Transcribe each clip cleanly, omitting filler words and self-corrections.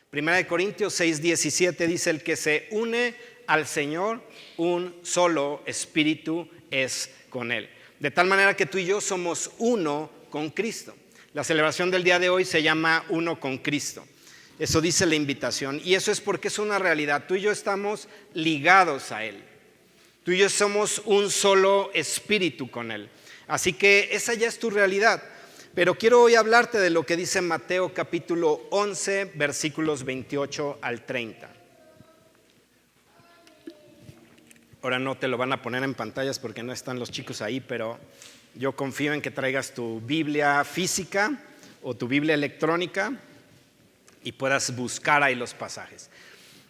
Primera de Corintios 6:17 dice: el que se une al Señor, un solo espíritu es con Él. De tal manera que tú y yo somos uno con Cristo. La celebración del día de hoy se llama Uno con Cristo. Eso dice la invitación, y eso es porque es una realidad. Tú y yo estamos ligados a Él. Tú y yo somos un solo espíritu con Él. Así que esa ya es tu realidad. Pero quiero hoy hablarte de lo que dice Mateo capítulo 11, versículos 28 al 30. Ahora no te lo van a poner en pantallas porque no están los chicos ahí, pero yo confío en que traigas tu Biblia física o tu Biblia electrónica y puedas buscar ahí los pasajes.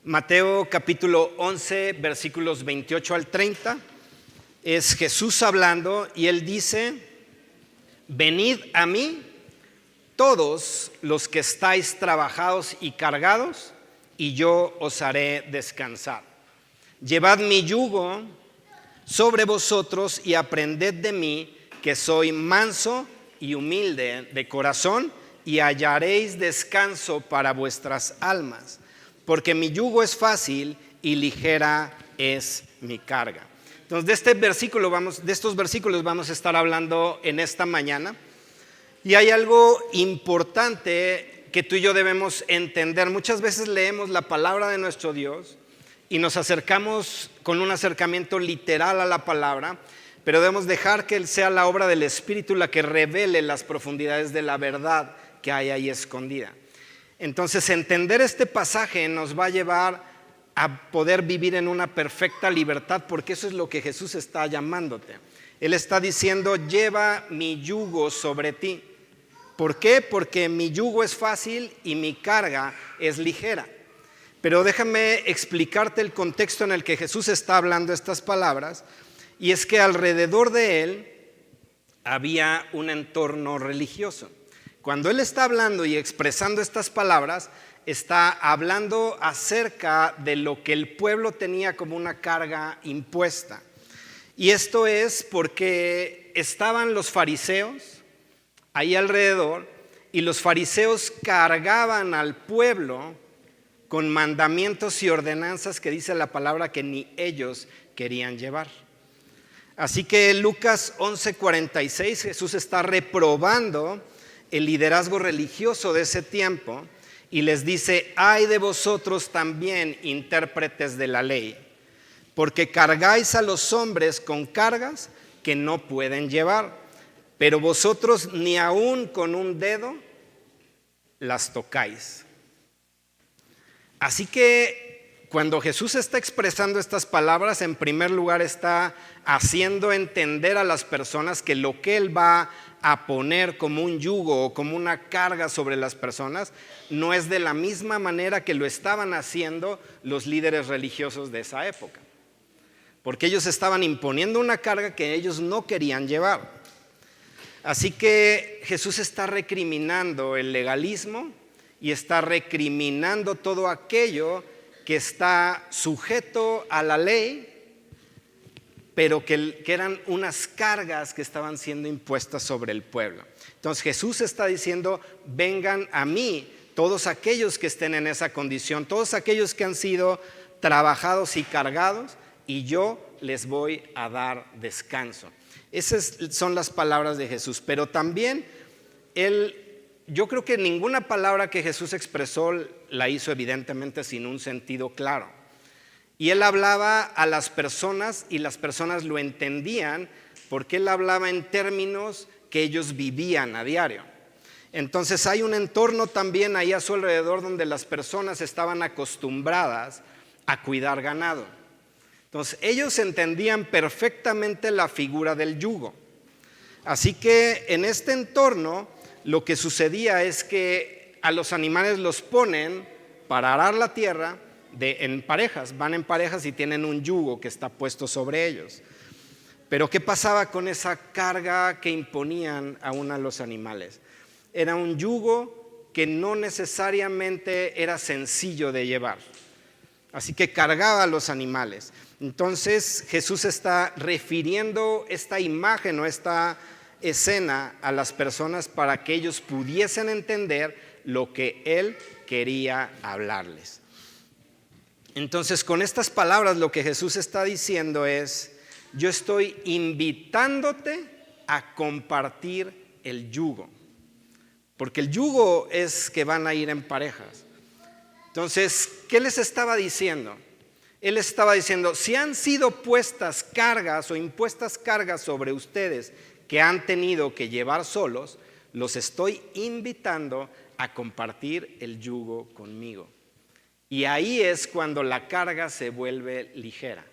Mateo capítulo 11, versículos 28 al 30, es Jesús hablando y Él dice: venid a mí todos los que estáis trabajados y cargados, y yo os haré descansar. Llevad mi yugo sobre vosotros y aprended de mí, que soy manso y humilde de corazón, y hallaréis descanso para vuestras almas, porque mi yugo es fácil y ligera es mi carga. Entonces de estos versículos vamos a estar hablando en esta mañana, y hay algo importante que tú y yo debemos entender. Muchas veces leemos la palabra de nuestro Dios y nos acercamos con un acercamiento literal a la palabra, pero debemos dejar que sea la obra del Espíritu la que revele las profundidades de la verdad que hay ahí escondida. Entonces, entender este pasaje nos va a llevar a poder vivir en una perfecta libertad, porque eso es lo que Jesús está llamándote. Él está diciendo: lleva mi yugo sobre ti. ¿Por qué? Porque mi yugo es fácil y mi carga es ligera. Pero déjame explicarte el contexto en el que Jesús está hablando estas palabras, y es que alrededor de Él había un entorno religioso. Cuando Él está hablando y expresando estas palabras, está hablando acerca de lo que el pueblo tenía como una carga impuesta. Y esto es porque estaban los fariseos ahí alrededor, y los fariseos cargaban al pueblo con mandamientos y ordenanzas que dice la palabra que ni ellos querían llevar. Así que en Lucas 11:46 Jesús está reprobando el liderazgo religioso de ese tiempo y les dice: ay de vosotros también, intérpretes de la ley, porque cargáis a los hombres con cargas que no pueden llevar, pero vosotros ni aun con un dedo las tocáis. Así que cuando Jesús está expresando estas palabras, en primer lugar está haciendo entender a las personas que lo que Él va a poner como un yugo o como una carga sobre las personas no es de la misma manera que lo estaban haciendo los líderes religiosos de esa época, porque ellos estaban imponiendo una carga que ellos no querían llevar. Así que Jesús está recriminando el legalismo y está recriminando todo aquello que está sujeto a la ley, pero que eran unas cargas que estaban siendo impuestas sobre el pueblo. Entonces Jesús está diciendo: vengan a mí todos aquellos que estén en esa condición, todos aquellos que han sido trabajados y cargados, y yo les voy a dar descanso. Esas son las palabras de Jesús. Pero también yo creo que ninguna palabra que Jesús expresó la hizo evidentemente sin un sentido claro. Y Él hablaba a las personas y las personas lo entendían porque Él hablaba en términos que ellos vivían a diario. Entonces hay un entorno también ahí a su alrededor donde las personas estaban acostumbradas a cuidar ganado. Entonces ellos entendían perfectamente la figura del yugo. Así que en este entorno lo que sucedía es que a los animales los ponen para arar la tierra en parejas, van en parejas y tienen un yugo que está puesto sobre ellos. Pero ¿qué pasaba con esa carga que imponían aún a los animales? Era un yugo que no necesariamente era sencillo de llevar. Así que cargaba a los animales. Entonces Jesús está refiriendo esta imagen o esta escena a las personas para que ellos pudiesen entender lo que Él quería hablarles. Entonces, con estas palabras lo que Jesús está diciendo es: yo estoy invitándote a compartir el yugo, porque el yugo es que van a ir en parejas. Entonces, ¿qué les estaba diciendo? Él estaba diciendo: si han sido puestas cargas o impuestas cargas sobre ustedes que han tenido que llevar solos, los estoy invitando a compartir el yugo conmigo. Y ahí es cuando la carga se vuelve ligera.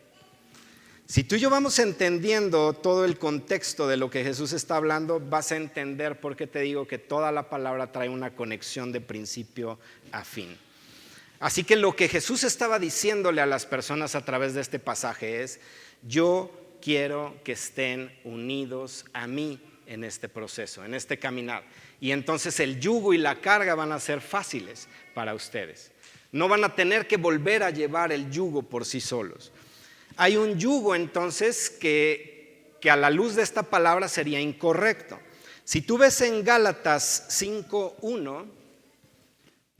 Si tú y yo vamos entendiendo todo el contexto de lo que Jesús está hablando, vas a entender por qué te digo que toda la palabra trae una conexión de principio a fin. Así que lo que Jesús estaba diciéndole a las personas a través de este pasaje es: yo quiero que estén unidos a mí en este proceso, en este caminar. Y entonces el yugo y la carga van a ser fáciles para ustedes. No van a tener que volver a llevar el yugo por sí solos. Hay un yugo entonces que a la luz de esta palabra sería incorrecto. Si tú ves en Gálatas 5:1,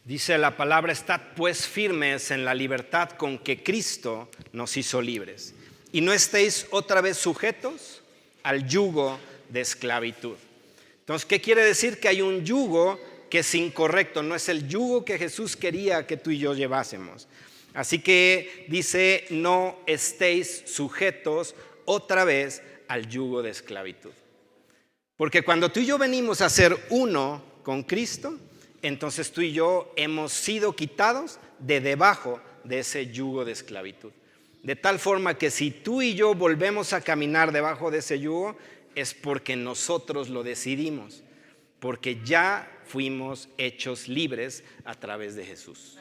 dice la palabra: estad pues firmes en la libertad con que Cristo nos hizo libres, y no estéis otra vez sujetos al yugo de esclavitud. Entonces, ¿qué quiere decir? Que hay un yugo que es incorrecto, no es el yugo que Jesús quería que tú y yo llevásemos. Así que dice: no estéis sujetos otra vez al yugo de esclavitud. Porque cuando tú y yo venimos a ser uno con Cristo, entonces tú y yo hemos sido quitados de debajo de ese yugo de esclavitud. De tal forma que si tú y yo volvemos a caminar debajo de ese yugo, es porque nosotros lo decidimos, porque ya fuimos hechos libres a través de Jesús.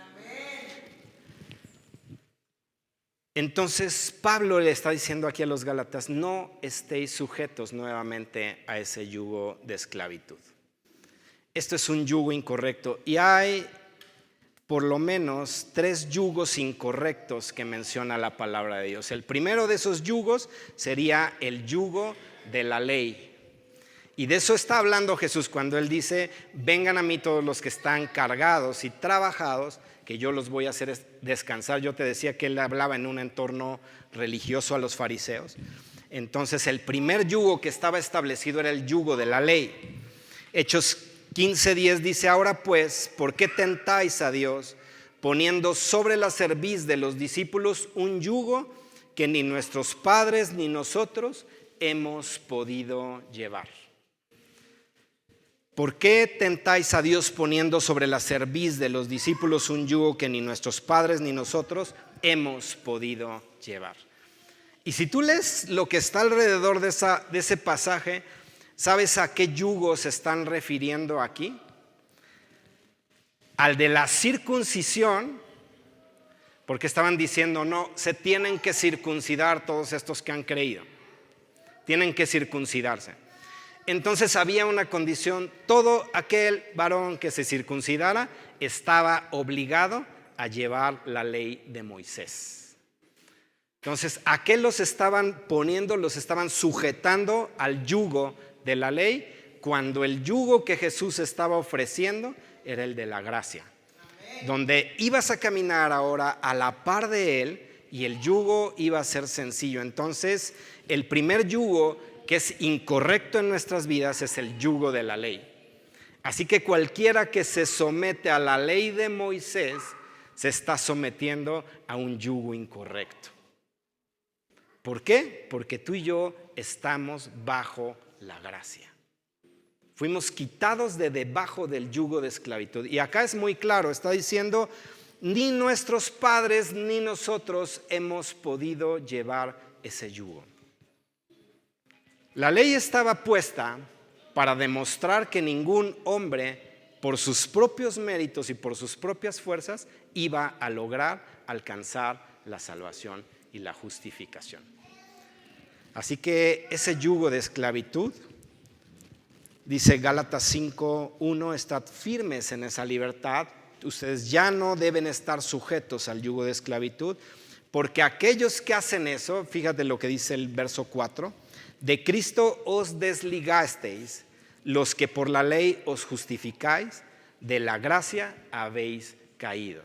Entonces Pablo le está diciendo aquí a los Gálatas: no estéis sujetos nuevamente a ese yugo de esclavitud. Esto es un yugo incorrecto, y hay por lo menos 3 yugos incorrectos que menciona la palabra de Dios. El primero de esos yugos sería el yugo de la ley. Y de eso está hablando Jesús cuando Él dice: vengan a mí todos los que están cargados y trabajados, que yo los voy a hacer descansar. Yo te decía que Él hablaba en un entorno religioso a los fariseos. Entonces el primer yugo que estaba establecido era el yugo de la ley. Hechos 15:10 dice: ahora pues, ¿por qué tentáis a Dios poniendo sobre la cerviz de los discípulos un yugo que ni nuestros padres ni nosotros hemos podido llevar? ¿Por qué tentáis a Dios poniendo sobre la cerviz de los discípulos un yugo que ni nuestros padres ni nosotros hemos podido llevar? Y si tú lees lo que está alrededor de ese pasaje, ¿sabes a qué yugo se están refiriendo aquí? Al de la circuncisión, porque estaban diciendo: no, se tienen que circuncidar todos estos que han creído. Tienen que circuncidarse. Entonces había una condición: todo aquel varón que se circuncidara estaba obligado a llevar la ley de Moisés. Entonces, ¿a qué los estaban poniendo? Los estaban sujetando al yugo de la ley, cuando el yugo que Jesús estaba ofreciendo era el de la gracia. Amén. Donde ibas a caminar ahora a la par de Él y el yugo iba a ser sencillo. Entonces, el primer yugo que es incorrecto en nuestras vidas es el yugo de la ley. Así que cualquiera que se somete a la ley de Moisés se está sometiendo a un yugo incorrecto. ¿Por qué? Porque tú y yo estamos bajo la gracia. Fuimos quitados de debajo del yugo de esclavitud. Y acá es muy claro, está diciendo: ni nuestros padres ni nosotros hemos podido llevar ese yugo. La ley estaba puesta para demostrar que ningún hombre, por sus propios méritos y por sus propias fuerzas, iba a lograr alcanzar la salvación y la justificación. Así que ese yugo de esclavitud, dice Gálatas 5:1, estad firmes en esa libertad. Ustedes ya no deben estar sujetos al yugo de esclavitud, porque aquellos que hacen eso, fíjate lo que dice el verso 4, de Cristo os desligasteis, los que por la ley os justificáis, de la gracia habéis caído.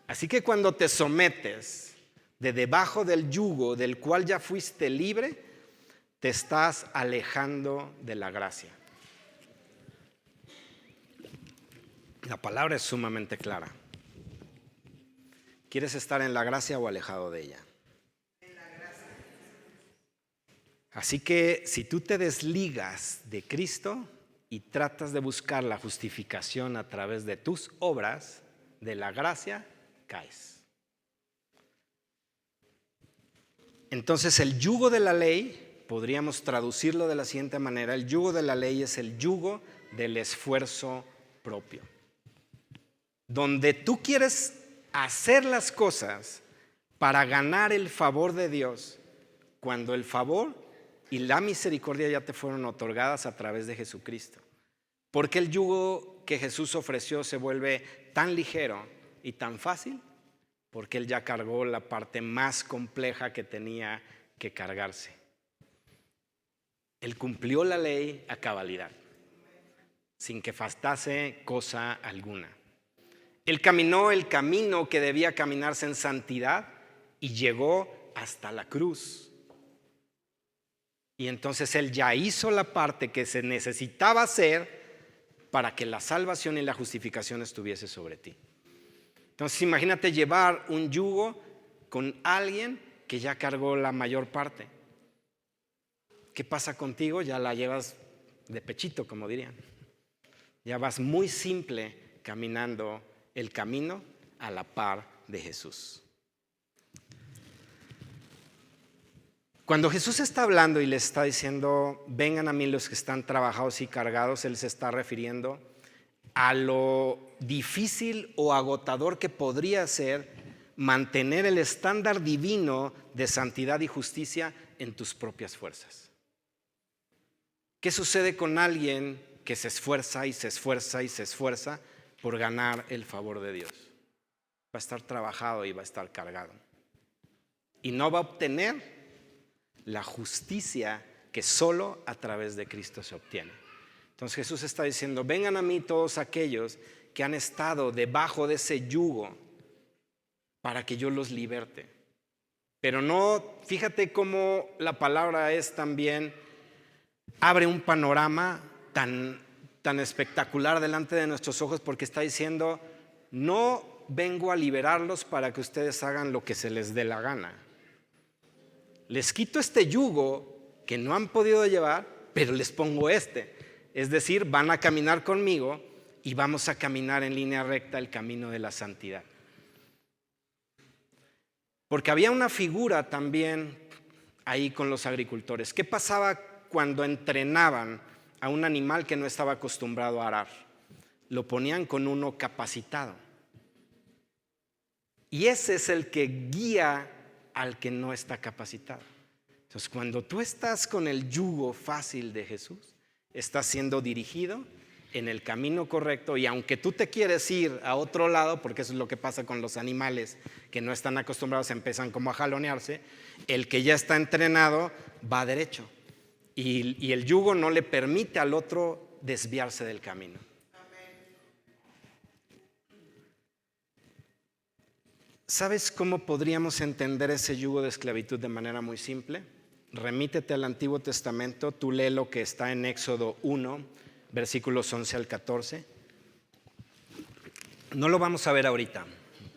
Así que cuando te sometes de debajo del yugo del cual ya fuiste libre, te estás alejando de la gracia. La palabra es sumamente clara. ¿Quieres estar en la gracia o alejado de ella? En la gracia. Así que si tú te desligas de Cristo y tratas de buscar la justificación a través de tus obras, de la gracia, caes. Entonces el yugo de la ley, podríamos traducirlo de la siguiente manera: el yugo de la ley es el yugo del esfuerzo propio. Donde tú quieres hacer las cosas para ganar el favor de Dios, cuando el favor y la misericordia ya te fueron otorgadas a través de Jesucristo. ¿Por qué el yugo que Jesús ofreció se vuelve tan ligero y tan fácil? Porque Él ya cargó la parte más compleja que tenía que cargarse. Él cumplió la ley a cabalidad, sin que faltase cosa alguna. Él caminó el camino que debía caminarse en santidad y llegó hasta la cruz. Y entonces Él ya hizo la parte que se necesitaba hacer para que la salvación y la justificación estuviese sobre ti. Entonces imagínate llevar un yugo con alguien que ya cargó la mayor parte. ¿Qué pasa contigo? Ya la llevas de pechito, como dirían. Ya vas muy simple caminando el camino a la par de Jesús. Cuando Jesús está hablando y les está diciendo: vengan a mí los que están trabajados y cargados, Él se está refiriendo a lo difícil o agotador que podría ser mantener el estándar divino de santidad y justicia en tus propias fuerzas. ¿Qué sucede con alguien que se esfuerza y se esfuerza y se esfuerza por ganar el favor de Dios? Va a estar trabajado y va a estar cargado. Y no va a obtener la justicia que solo a través de Cristo se obtiene. Entonces Jesús está diciendo: vengan a mí todos aquellos que han estado debajo de ese yugo para que yo los liberte. Pero no, fíjate cómo la palabra es también, abre un panorama tan espectacular delante de nuestros ojos, porque está diciendo: no vengo a liberarlos para que ustedes hagan lo que se les dé la gana. Les quito este yugo que no han podido llevar, pero les pongo este. Es decir, van a caminar conmigo y vamos a caminar en línea recta el camino de la santidad. Porque había una figura también ahí con los agricultores. ¿Qué pasaba cuando entrenaban a un animal que no estaba acostumbrado a arar? Lo ponían con uno capacitado. Y ese es el que guía al que no está capacitado. Entonces, cuando tú estás con el yugo fácil de Jesús, estás siendo dirigido en el camino correcto, y aunque tú te quieres ir a otro lado, porque eso es lo que pasa con los animales que no están acostumbrados, empiezan como a jalonearse, el que ya está entrenado va derecho, y el yugo no le permite al otro desviarse del camino. ¿Sabes cómo podríamos entender ese yugo de esclavitud de manera muy simple? Remítete al Antiguo Testamento, tú lee lo que está en Éxodo 1, versículos 11 al 14. No lo vamos a ver ahorita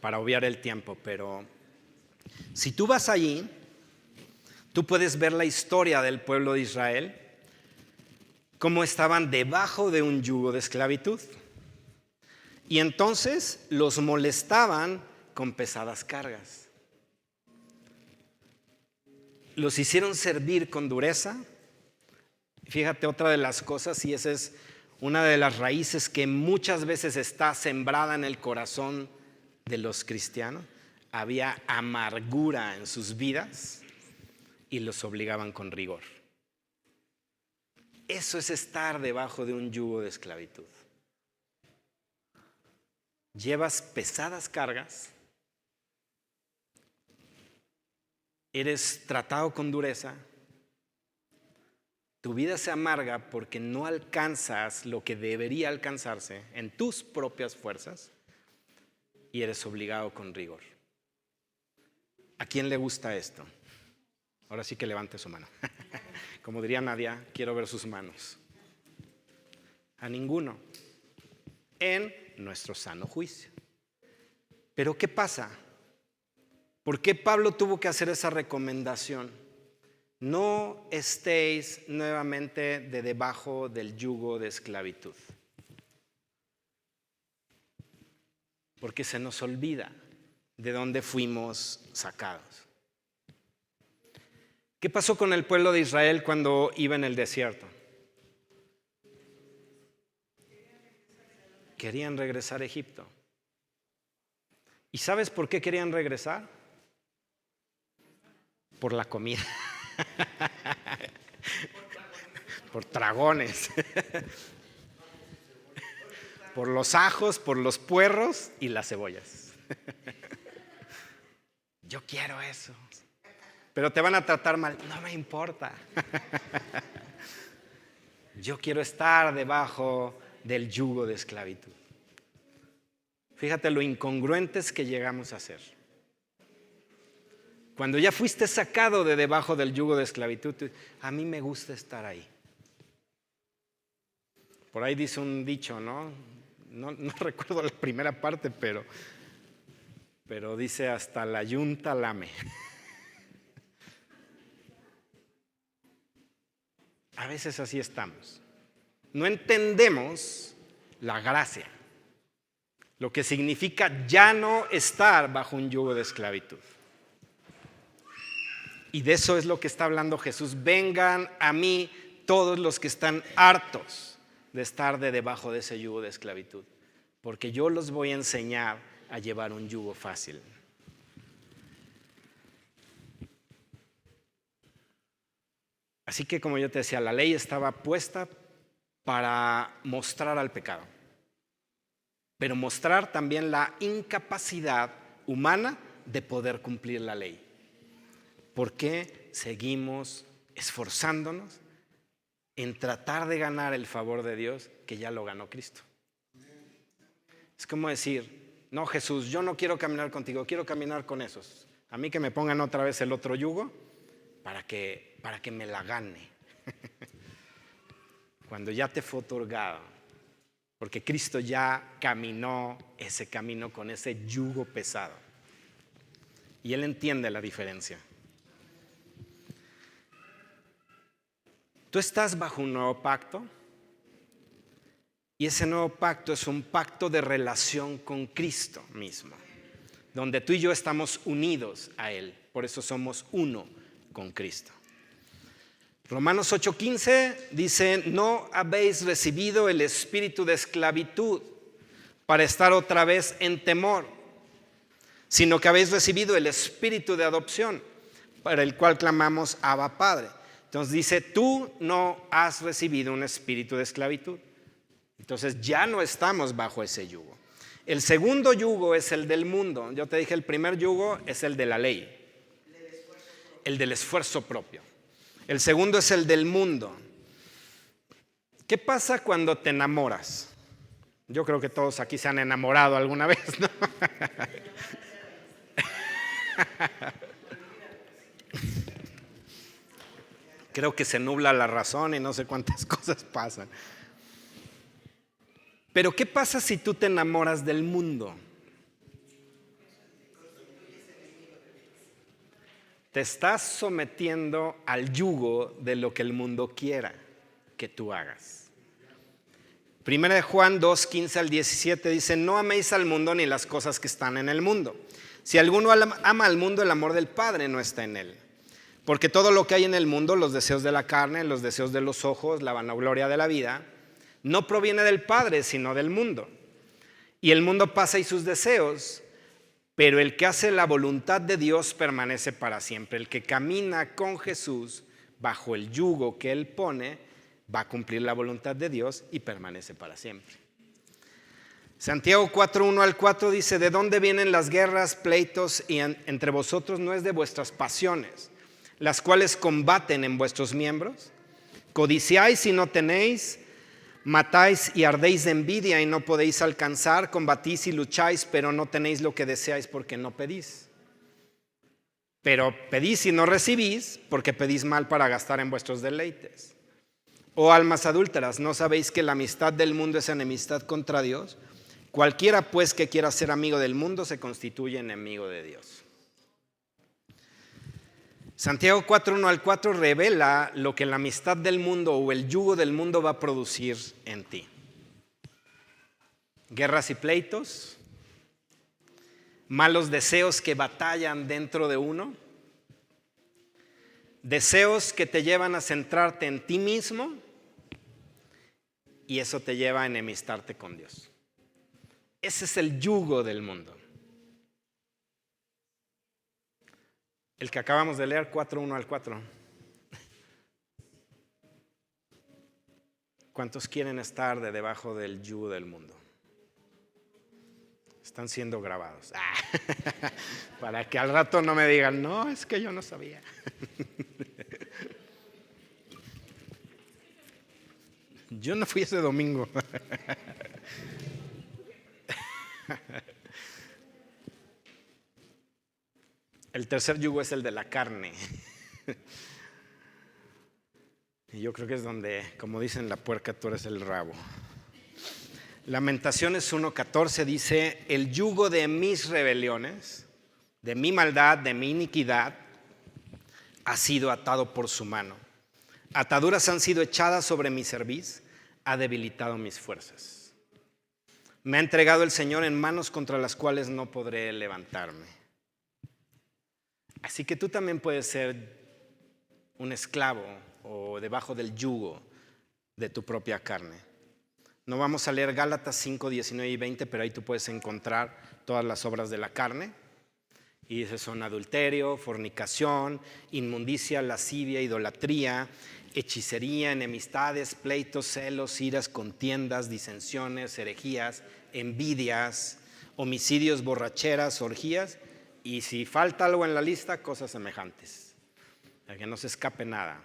para obviar el tiempo, pero si tú vas allí, tú puedes ver la historia del pueblo de Israel, cómo estaban debajo de un yugo de esclavitud. Y entonces los molestaban con pesadas cargas. Los hicieron servir con dureza. Fíjate, otra de las cosas, y esa es una de las raíces que muchas veces está sembrada en el corazón de los cristianos: había amargura en sus vidas y los obligaban con rigor. Eso es estar debajo de un yugo de esclavitud. Llevas pesadas cargas, eres tratado con dureza, tu vida se amarga porque no alcanzas lo que debería alcanzarse en tus propias fuerzas, y eres obligado con rigor. ¿A quién le gusta esto? Ahora sí que levante su mano. Como diría Nadia, quiero ver sus manos. A ninguno. En nuestro sano juicio. Pero ¿qué pasa? ¿Por qué Pablo tuvo que hacer esa recomendación? No estéis nuevamente de debajo del yugo de esclavitud. Porque se nos olvida de dónde fuimos sacados. ¿Qué pasó con el pueblo de Israel cuando iba en el desierto? Querían regresar a Egipto. ¿Y sabes por qué querían regresar? Por la comida. Por dragones. Por los ajos, por los puerros y las cebollas. Yo quiero eso. Pero te van a tratar mal. No me importa. Yo quiero estar debajo del yugo de esclavitud. Fíjate lo incongruentes que llegamos a ser. Cuando ya fuiste sacado de debajo del yugo de esclavitud, a mí me gusta estar ahí. Por ahí dice un dicho, ¿no? No recuerdo la primera parte, pero dice hasta la yunta lame. A veces así estamos. No entendemos la gracia, lo que significa ya no estar bajo un yugo de esclavitud. Y de eso es lo que está hablando Jesús. Vengan a mí todos los que están hartos de estar debajo de ese yugo de esclavitud, porque yo los voy a enseñar a llevar un yugo fácil. Así que, como yo te decía, la ley estaba puesta para mostrar al pecado, pero mostrar también la incapacidad humana de poder cumplir la ley. ¿Por qué seguimos esforzándonos en tratar de ganar el favor de Dios que ya lo ganó Cristo? Es como decir, no, Jesús, yo no quiero caminar contigo, quiero caminar con esos. A mí que me pongan otra vez el otro yugo para que me la gane. Cuando ya te fue otorgado, porque Cristo ya caminó ese camino con ese yugo pesado. Y Él entiende la diferencia. Tú estás bajo un nuevo pacto y ese nuevo pacto es un pacto de relación con Cristo mismo, donde tú y yo estamos unidos a Él, por eso somos uno con Cristo. Romanos 8:15 dice, no habéis recibido el espíritu de esclavitud para estar otra vez en temor, sino que habéis recibido el espíritu de adopción, para el cual clamamos Abba Padre. Entonces dice, tú no has recibido un espíritu de esclavitud. Entonces ya no estamos bajo ese yugo. El segundo yugo es el del mundo. Yo te dije, el primer yugo es el de la ley, el del esfuerzo propio. El segundo es el del mundo. ¿Qué pasa cuando te enamoras? Yo creo que todos aquí se han enamorado alguna vez, ¿no? Creo que se nubla la razón y no sé cuántas cosas pasan. Pero ¿qué pasa si tú te enamoras del mundo? Te estás sometiendo al yugo de lo que el mundo quiera que tú hagas. Primera de Juan 2:15 al 17 dice, no améis al mundo ni las cosas que están en el mundo. Si alguno ama al mundo, el amor del Padre no está en él. Porque todo lo que hay en el mundo, los deseos de la carne, los deseos de los ojos, la vanagloria de la vida, no proviene del Padre, sino del mundo. Y el mundo pasa y sus deseos, pero el que hace la voluntad de Dios permanece para siempre. El que camina con Jesús bajo el yugo que Él pone, va a cumplir la voluntad de Dios y permanece para siempre. Santiago 4:1 al 4 dice, ¿de dónde vienen las guerras, pleitos y entre vosotros? ¿No es de vuestras pasiones, las cuales combaten en vuestros miembros? Codiciáis y no tenéis, Matáis y ardéis de envidia y no podéis alcanzar, combatís y lucháis, pero no tenéis lo que deseáis porque no pedís. Pero pedís y no recibís porque pedís mal para gastar en vuestros deleites. Oh almas adúlteras, ¿no sabéis que la amistad del mundo es enemistad contra Dios? Cualquiera pues que quiera ser amigo del mundo se constituye enemigo de Dios. Santiago 4:1-4 revela lo que la amistad del mundo o el yugo del mundo va a producir en ti. Guerras y pleitos, malos deseos que batallan dentro de uno, deseos que te llevan a centrarte en ti mismo y eso te lleva a enemistarte con Dios. Ese es el yugo del mundo. El que acabamos de leer, 4:1-4. ¿Cuántos quieren estar de debajo del yugo del mundo? Están siendo grabados. Para que al rato no me digan, no, es que yo no sabía. Yo no fui ese domingo. El tercer yugo es el de la carne. Y yo creo que es donde, como dicen la puerca, tú eres el rabo. Lamentaciones 1:14 dice: el yugo de mis rebeliones, de mi maldad, de mi iniquidad, ha sido atado por su mano. Ataduras han sido echadas sobre mi cerviz, ha debilitado mis fuerzas. Me ha entregado el Señor en manos contra las cuales no podré levantarme. Así que tú también puedes ser un esclavo o debajo del yugo de tu propia carne. No vamos a leer Gálatas 5:19-20, pero ahí tú puedes encontrar todas las obras de la carne. Y dice, son adulterio, fornicación, inmundicia, lascivia, idolatría, hechicería, enemistades, pleitos, celos, iras, contiendas, disensiones, herejías, envidias, homicidios, borracheras, orgías. Y si falta algo en la lista, cosas semejantes, para que no se escape nada.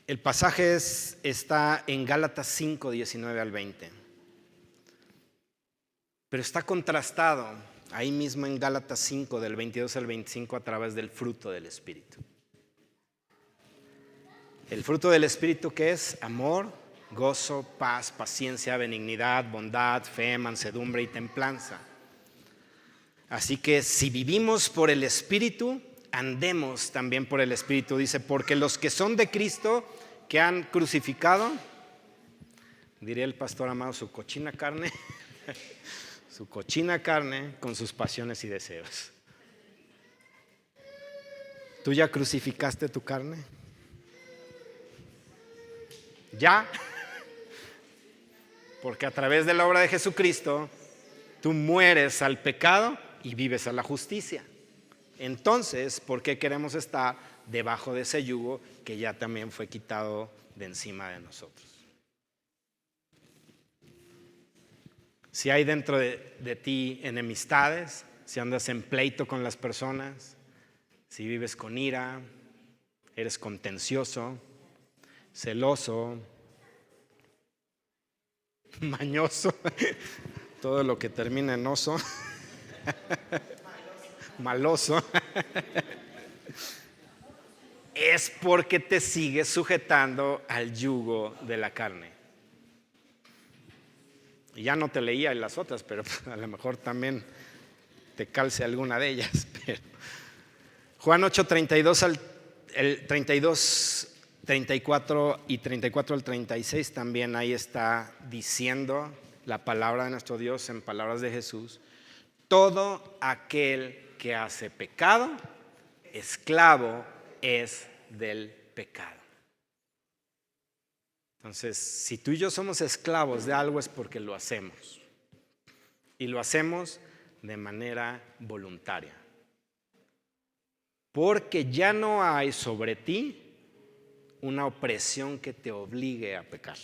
El pasaje está en Gálatas 5:19-20, pero está contrastado ahí mismo en Gálatas 5, del 22 al 25, a través del fruto del Espíritu. El fruto del Espíritu, ¿qué es? Amor, gozo, paz, paciencia, benignidad, bondad, fe, mansedumbre y templanza. Así que si vivimos por el Espíritu, andemos también por el Espíritu. Dice, porque los que son de Cristo, que han crucificado, diría el pastor Amado, su cochina carne, su cochina carne con sus pasiones y deseos. ¿Tú ya crucificaste tu carne? ¿Ya? Porque a través de la obra de Jesucristo, tú mueres al pecado y vives a la justicia. Entonces, ¿por qué queremos estar debajo de ese yugo que ya también fue quitado de encima de nosotros? Si hay dentro de ti enemistades, si andas en pleito con las personas, si vives con ira, eres contencioso, celoso, mañoso, todo lo que termina en oso, maloso, es porque te sigues sujetando al yugo de la carne. Y ya no te leía las otras, pero a lo mejor también te calce alguna de ellas. Pero Juan 8:32 34 y 34 al 36 también ahí está diciendo la palabra de nuestro Dios en palabras de Jesús: todo aquel que hace pecado, esclavo es del pecado. Entonces, si tú y yo somos esclavos de algo es porque lo hacemos. Y lo hacemos de manera voluntaria. Porque ya no hay sobre ti una opresión que te obligue a pecar.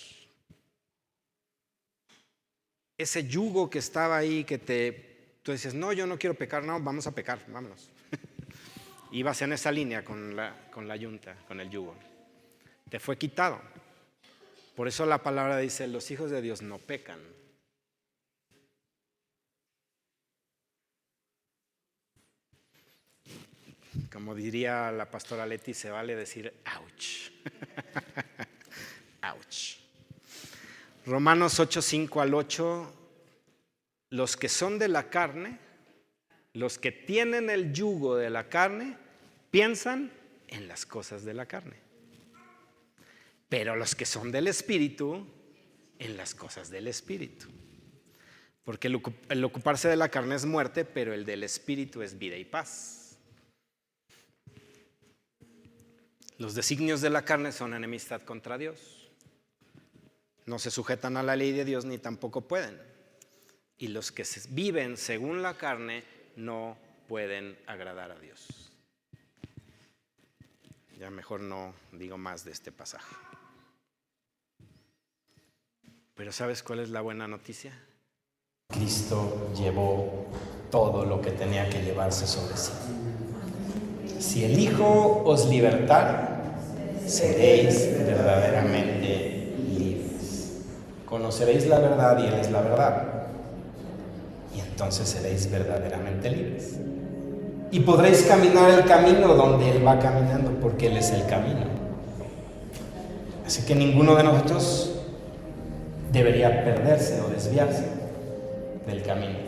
Ese yugo que estaba ahí, que tú dices, no, yo no quiero pecar, no, vamos a pecar, vámonos. Ibas en esa línea con la yunta, con el yugo. Te fue quitado. Por eso la palabra dice, los hijos de Dios no pecan. Como diría la pastora Leti, se vale decir ouch. Ouch. Romanos 8, 5 al 8, los que son de la carne, los que tienen el yugo de la carne, piensan en las cosas de la carne. Pero los que son del Espíritu, en las cosas del Espíritu. Porque el ocuparse de la carne es muerte, pero el del Espíritu es vida y paz. Los designios de la carne son enemistad contra Dios. No se sujetan a la ley de Dios ni tampoco pueden. Y los que viven según la carne no pueden agradar a Dios. Ya mejor no digo más de este pasaje. Pero ¿sabes cuál es la buena noticia? Cristo llevó todo lo que tenía que llevarse sobre sí. Si el Hijo os libertara, seréis verdaderamente libres. Conoceréis la verdad y Él es la verdad. Y entonces seréis verdaderamente libres. Y podréis caminar el camino donde Él va caminando, porque Él es el camino. Así que ninguno de nosotros debería perderse o desviarse del camino.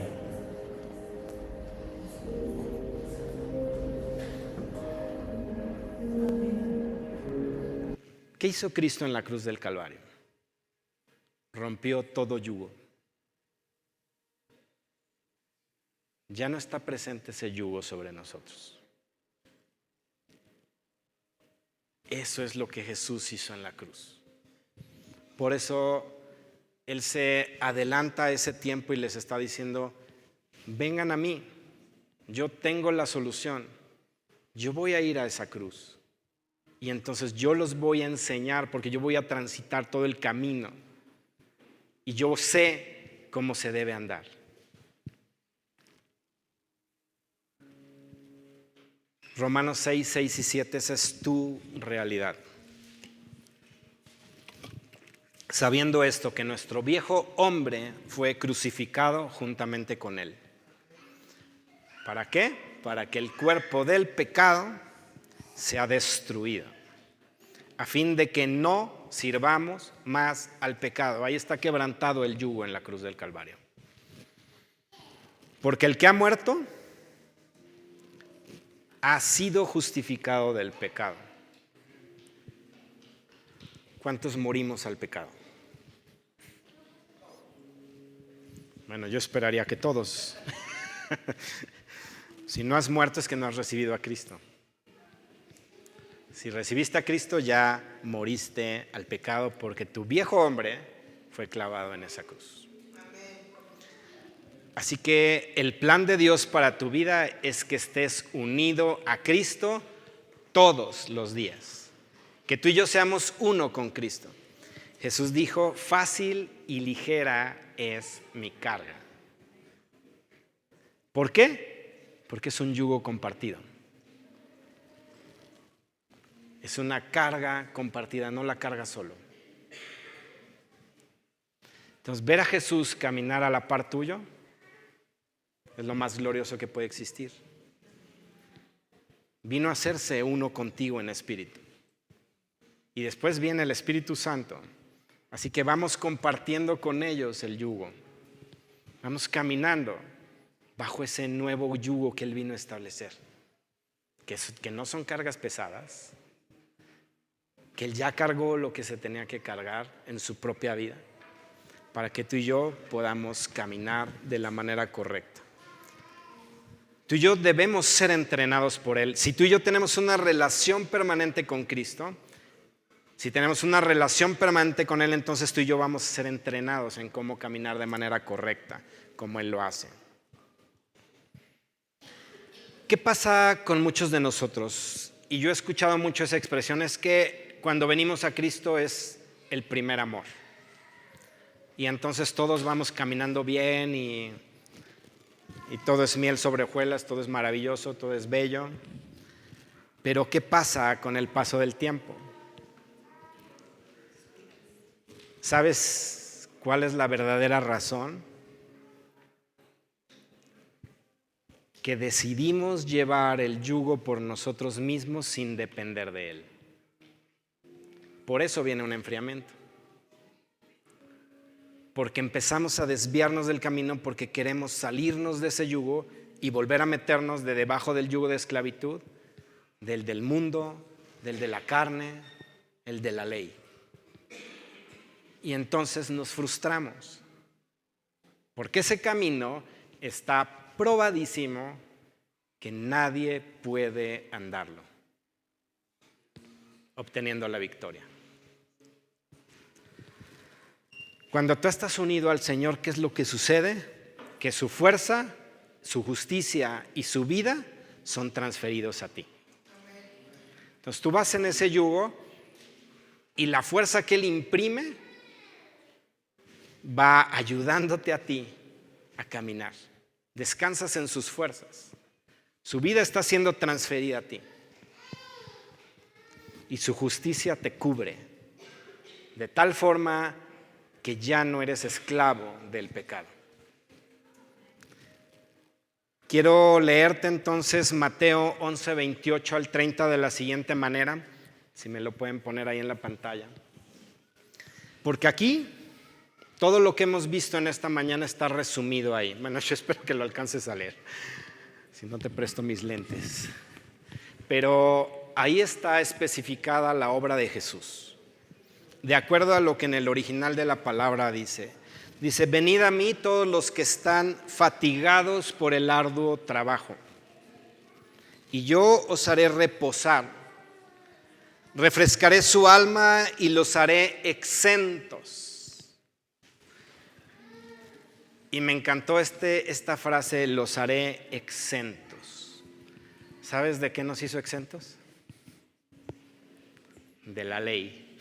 ¿Qué hizo Cristo en la cruz del Calvario? Rompió todo yugo. Ya no está presente ese yugo sobre nosotros. Eso es lo que Jesús hizo en la cruz. Por eso Él se adelanta a ese tiempo y les está diciendo, vengan a mí, yo tengo la solución, yo voy a ir a esa cruz. Y entonces yo los voy a enseñar porque yo voy a transitar todo el camino. Y yo sé cómo se debe andar. Romanos 6, 6 y 7, esa es tu realidad. Sabiendo esto, que nuestro viejo hombre fue crucificado juntamente con él. ¿Para qué? Para que el cuerpo del pecado sea destruido, a fin de que no sirvamos más al pecado. Ahí está quebrantado el yugo en la cruz del Calvario. Porque el que ha muerto ha sido justificado del pecado. ¿Cuántos morimos al pecado? Bueno, yo esperaría que todos. Si no has muerto es que no has recibido a Cristo. Si recibiste a Cristo ya moriste al pecado porque tu viejo hombre fue clavado en esa cruz. Así que el plan de Dios para tu vida es que estés unido a Cristo todos los días. Que tú y yo seamos uno con Cristo. Jesús dijo, fácil y ligera es mi carga. ¿Por qué? Porque es un yugo compartido. Es una carga compartida, no la carga solo. Entonces, ver a Jesús caminar a la par tuyo es lo más glorioso que puede existir. Vino a hacerse uno contigo en espíritu. Y después viene el Espíritu Santo. Así que vamos compartiendo con ellos el yugo. Vamos caminando bajo ese nuevo yugo que Él vino a establecer. Que no son cargas pesadas. Que Él ya cargó lo que se tenía que cargar en su propia vida. Para que tú y yo podamos caminar de la manera correcta. Tú y yo debemos ser entrenados por Él. Si tú y yo tenemos una relación permanente con Cristo, si tenemos una relación permanente con Él, entonces tú y yo vamos a ser entrenados en cómo caminar de manera correcta, como Él lo hace. ¿Qué pasa con muchos de nosotros? Y yo he escuchado mucho esa expresión, es que cuando venimos a Cristo es el primer amor. Y entonces todos vamos caminando bien y todo es miel sobre hojuelas, todo es maravilloso, todo es bello. Pero ¿qué pasa con el paso del tiempo? ¿Sabes cuál es la verdadera razón? Que decidimos llevar el yugo por nosotros mismos sin depender de él. Por eso viene un enfriamiento. Porque empezamos a desviarnos del camino porque queremos salirnos de ese yugo y volver a meternos de debajo del yugo de esclavitud, del mundo, del de la carne, el de la ley. Y entonces nos frustramos. Porque ese camino está probadísimo que nadie puede andarlo, obteniendo la victoria. Cuando tú estás unido al Señor, ¿qué es lo que sucede? Que su fuerza, su justicia y su vida son transferidos a ti. Entonces tú vas en ese yugo y la fuerza que Él imprime va ayudándote a ti a caminar. Descansas en sus fuerzas. Su vida está siendo transferida a ti. Y su justicia te cubre. De tal forma que ya no eres esclavo del pecado. Quiero leerte entonces Mateo 11, 28 al 30 de la siguiente manera, si me lo pueden poner ahí en la pantalla. Porque aquí todo lo que hemos visto en esta mañana está resumido ahí. Bueno, yo espero que lo alcances a leer, si no te presto mis lentes. Pero ahí está especificada la obra de Jesús. De acuerdo a lo que en el original de la palabra dice, venid a mí todos los que están fatigados por el arduo trabajo, y yo os haré reposar, refrescaré su alma y los haré exentos. Y me encantó esta frase, los haré exentos. ¿Sabes de qué nos hizo exentos? De la ley.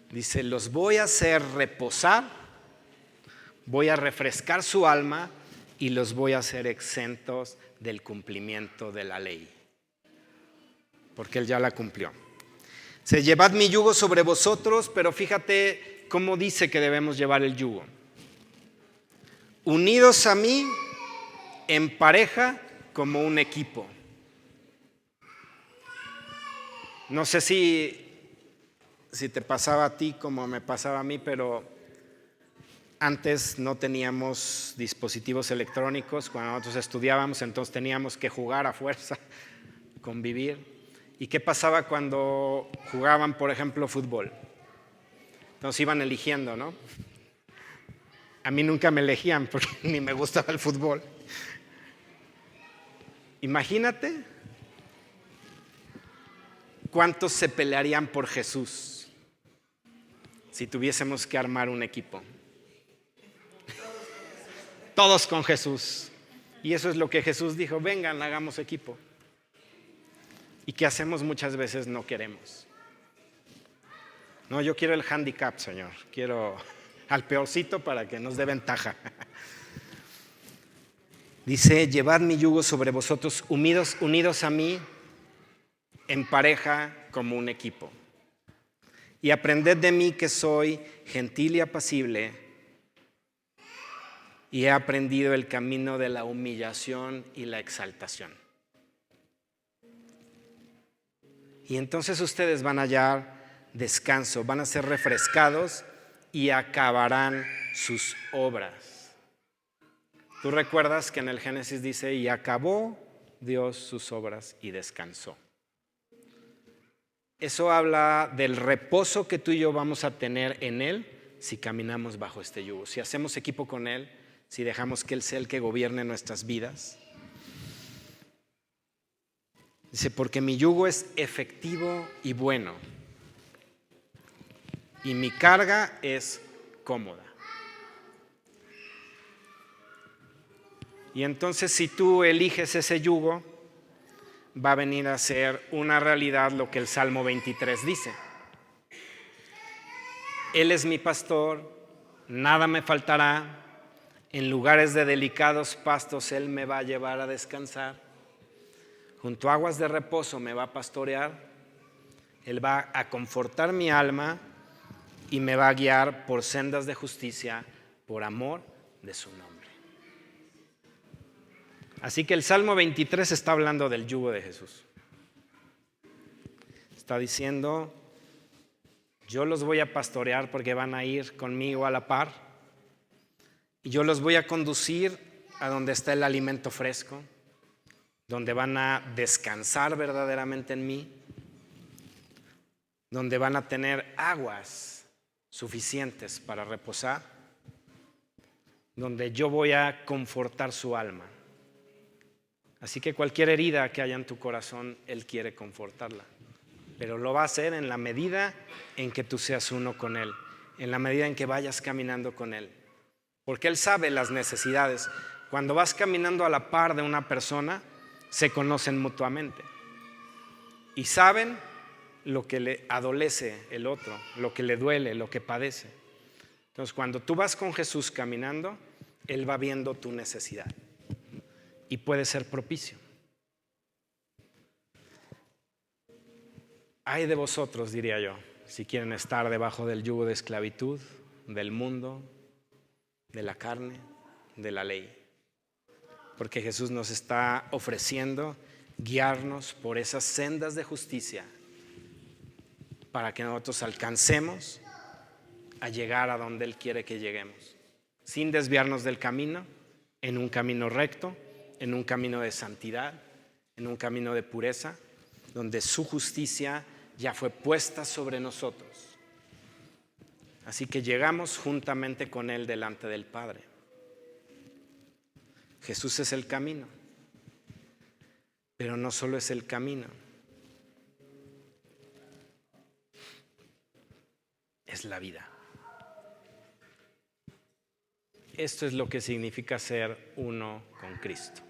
Dice, los voy a hacer reposar, voy a refrescar su alma y los voy a hacer exentos del cumplimiento de la ley. Porque Él ya la cumplió. Dice, llevad mi yugo sobre vosotros, pero fíjate cómo dice que debemos llevar el yugo. Unidos a mí en pareja como un equipo. No sé si te pasaba a ti como me pasaba a mí, pero antes no teníamos dispositivos electrónicos. Cuando nosotros estudiábamos, entonces teníamos que jugar a fuerza, convivir. ¿Y qué pasaba cuando jugaban, por ejemplo, fútbol? Entonces iban eligiendo, ¿no? A mí nunca me elegían porque ni me gustaba el fútbol. Imagínate cuántos se pelearían por Jesús si tuviésemos que armar un equipo. Todos con Jesús. Y eso es lo que Jesús dijo, vengan, hagamos equipo. ¿Y qué hacemos muchas veces? No queremos. No, yo quiero el handicap, Señor. Quiero al peorcito para que nos dé ventaja. Dice, llevad mi yugo sobre vosotros, unidos a mí, en pareja como un equipo. Y aprended de mí que soy gentil y apacible, y he aprendido el camino de la humillación y la exaltación. Y entonces ustedes van a hallar descanso, van a ser refrescados y acabarán sus obras. Tú recuerdas que en el Génesis dice, y acabó Dios sus obras y descansó. Eso habla del reposo que tú y yo vamos a tener en Él si caminamos bajo este yugo, si hacemos equipo con Él, si dejamos que Él sea el que gobierne nuestras vidas. Dice, porque mi yugo es efectivo y bueno, y mi carga es cómoda. Y entonces si tú eliges ese yugo, va a venir a ser una realidad lo que el Salmo 23 dice. Él es mi pastor, nada me faltará, en lugares de delicados pastos Él me va a llevar a descansar. junto a aguas de reposo me va a pastorear, Él va a confortar mi alma y me va a guiar por sendas de justicia por amor de su nombre. Así que el Salmo 23 está hablando del yugo de Jesús. Está diciendo, yo los voy a pastorear porque van a ir conmigo a la par y yo los voy a conducir a donde está el alimento fresco, donde van a descansar verdaderamente en mí, donde van a tener aguas suficientes para reposar, donde yo voy a confortar su alma. Así que cualquier herida que haya en tu corazón, Él quiere confortarla. Pero lo va a hacer en la medida en que tú seas uno con Él, en la medida en que vayas caminando con Él. Porque Él sabe las necesidades. Cuando vas caminando a la par de una persona, se conocen mutuamente. Y saben lo que le adolece el otro, lo que le duele, lo que padece. Entonces, cuando tú vas con Jesús caminando, Él va viendo tu necesidad y puede ser propicio. Ay de vosotros, diría yo, si quieren estar debajo del yugo de esclavitud, del mundo, de la carne, de la ley. Porque Jesús nos está ofreciendo guiarnos por esas sendas de justicia para que nosotros alcancemos a llegar a donde Él quiere que lleguemos, sin desviarnos del camino, en un camino recto, en un camino de santidad, en un camino de pureza, donde su justicia ya fue puesta sobre nosotros. Así que llegamos juntamente con Él delante del Padre. Jesús es el camino, pero no solo es el camino, es la vida. Esto es lo que significa ser uno con Cristo.